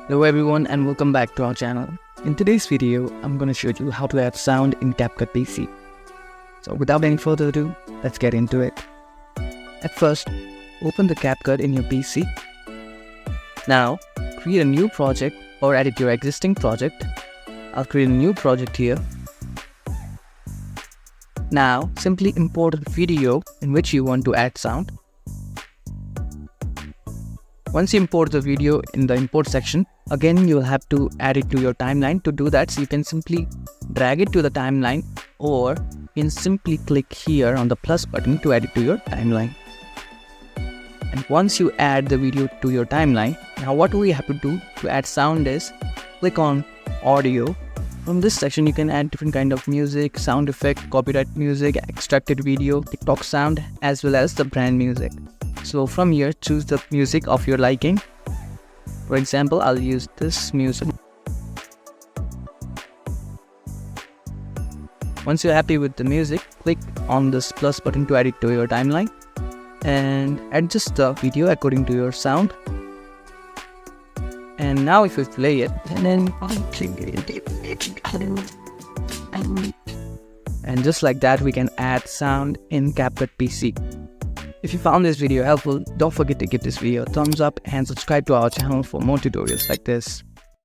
Hello everyone and welcome back to our channel. In today's video, I'm going to show you how to add sound in CapCut PC. So without any further ado, let's get into it. At first, open the CapCut in your PC. Now, create a new project or edit your existing project. I'll create a new project here. Now, simply import the video in which you want to add sound. Once you import the video in the import section, again you'll have to add it to your timeline. To do that, so you can simply drag it to the timeline, or you can simply click here on the plus button to add it to your timeline. And once you add the video to your timeline, now what we have to do to add sound is click on audio. From this section you can add different kind of music, sound effect, copyright music, extracted video, TikTok sound, as well as the brand music. So from here, choose the music of your liking. For example, I'll use this music. Once you're happy with the music, click on this plus button to add it to your timeline and adjust the video according to your sound. And now if you play it, and just like that, we can add sound in CapCut PC. If you found this video helpful, don't forget to give this video a thumbs up and subscribe to our channel for more tutorials like this.